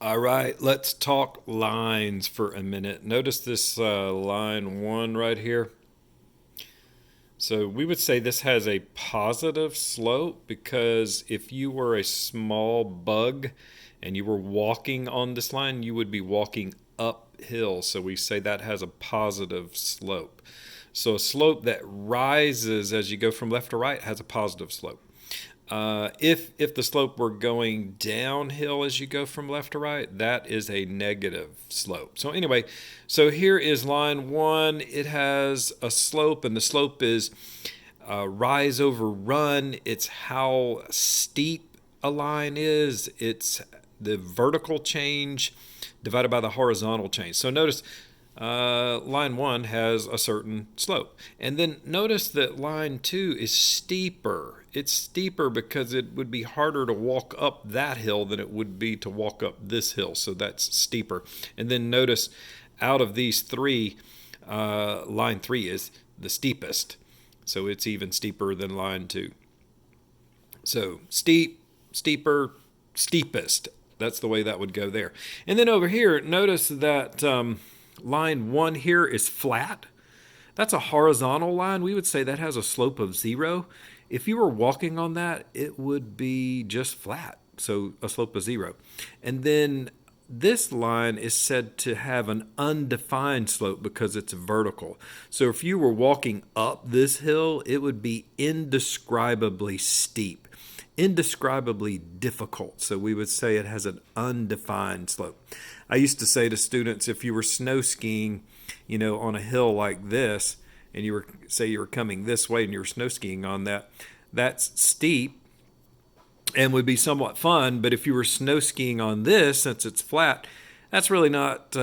All right, let's talk lines for a minute. Notice this line 1 right here. So we would say this has a positive slope because if you were a small bug and you were walking on this line, you would be walking uphill. So we say that has a positive slope. So a slope that rises as you go from left to right has a positive slope. If the slope were going downhill as you go from left to right, that is a negative slope. So anyway, so here is line 1. It has a slope, and the slope is rise over run. It's how steep a line is. It's the vertical change divided by the horizontal change. So notice line 1 has a certain slope. And then notice that line 2 is steeper. It's steeper because it would be harder to walk up that hill than it would be to walk up this hill. So that's steeper. And then notice out of these three, line 3 is the steepest. So it's even steeper than line 2. So steep, steeper, steepest. That's the way that would go there. And then over here, notice that line 1 here is flat. That's a horizontal line. We would say that has a slope of 0. If you were walking on that, it would be just flat, so a slope of 0. And then this line is said to have an undefined slope because it's vertical. So if you were walking up this hill, it would be indescribably steep, indescribably difficult. So we would say it has an undefined slope. I used to say to students, if you were snow skiing, on a hill like this, and you were coming this way and you were snow skiing on that, that's steep and would be somewhat fun. But if you were snow skiing on this, since it's flat, that's really not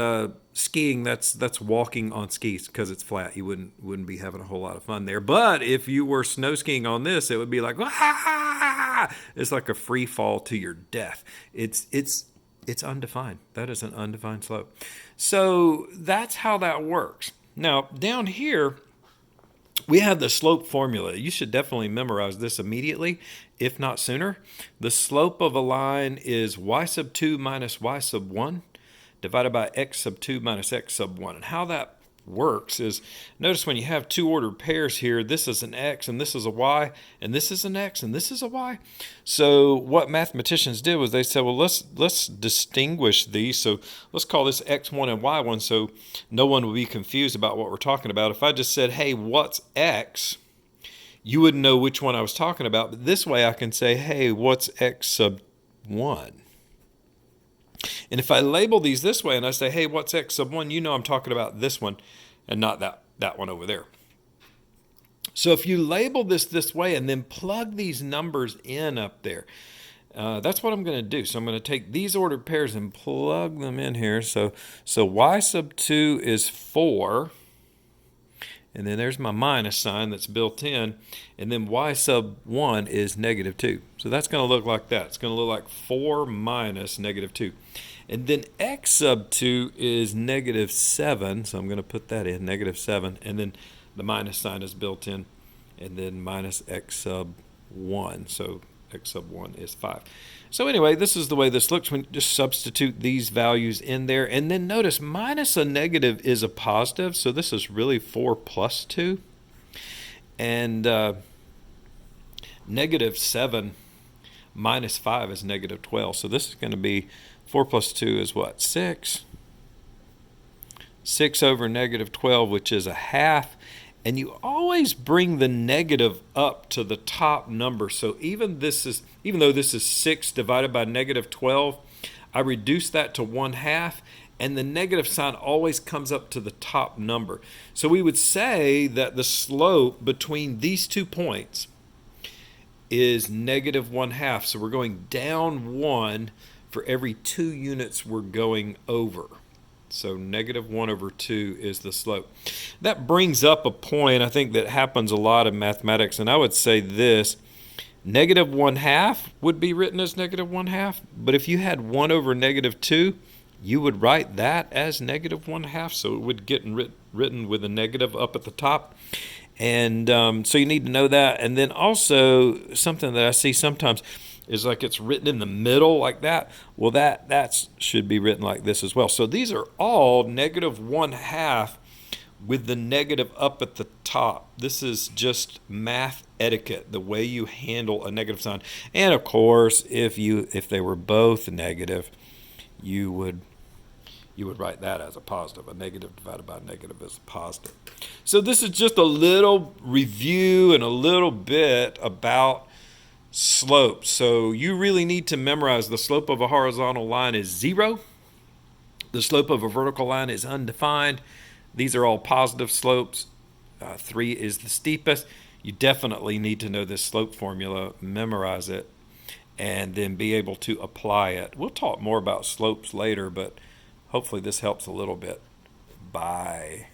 skiing. That's walking on skis because it's flat. You wouldn't be having a whole lot of fun there. But if you were snow skiing on this, it would be like, ah! It's like a free fall to your death. It's undefined. That is an undefined slope. So that's how that works. Now down here, we have the slope formula. You should definitely memorize this immediately, if not sooner. The slope of a line is y sub 2 minus y sub 1 divided by x sub 2 minus x sub 1. And how that works is, notice when you have two ordered pairs here, this is an x and this is a y, and this is an x and this is a y. So what mathematicians did was they said, well, let's distinguish these. So let's call this x1 and y1 so no one will be confused about what we're talking about. If I just said, hey, what's x? You wouldn't know which one I was talking about. But this way I can say, hey, what's x sub 1? And if I label these this way and I say, hey, what's x sub 1? I'm talking about this one and not that one over there. So if you label this way and then plug these numbers in up there, that's what I'm going to do. So I'm going to take these ordered pairs and plug them in here. So y sub 2 is 4. And then there's my minus sign that's built in. And then y sub 1 is negative 2. So that's going to look like that. It's going to look like 4 minus negative 2. And then x sub 2 is negative 7. So I'm going to put that in, negative 7. And then the minus sign is built in. And then minus x sub 1. So x sub 1 is 5. So anyway, this is the way this looks when you just substitute these values in there. And then notice minus a negative is a positive. So this is really 4 plus 2. And negative 7 minus 5 is negative 12. So this is going to be 4 plus 2 is what? 6. 6 over negative 12, which is a half. And you always bring the negative up to the top number. So even though this is 6 divided by negative 12, I reduce that to 1/2, and the negative sign always comes up to the top number. So we would say that the slope between these 2 points is negative 1/2. So we're going down 1 for every 2 units we're going over. So negative 1 over 2 is the slope. That brings up a point I think that happens a lot in mathematics, and I would say this. Negative 1/2 would be written as negative 1/2, but if you had 1 over negative 2, you would write that as negative 1/2, so it would get written with a negative up at the top. And so you need to know that. And then also something that I see sometimes, is like it's written in the middle like that. Well, that should be written like this as well. So these are all -1/2 with the negative up at the top. This is just math etiquette, the way you handle a negative sign. And of course, if they were both negative, you would write that as a positive. A negative divided by a negative is a positive. So this is just a little review and a little bit about slope. So you really need to memorize the slope of a horizontal line is 0. The slope of a vertical line is undefined. These are all positive slopes. 3 is the steepest. You definitely need to know this slope formula, memorize it, and then be able to apply it. We'll talk more about slopes later, but hopefully this helps a little bit. Bye.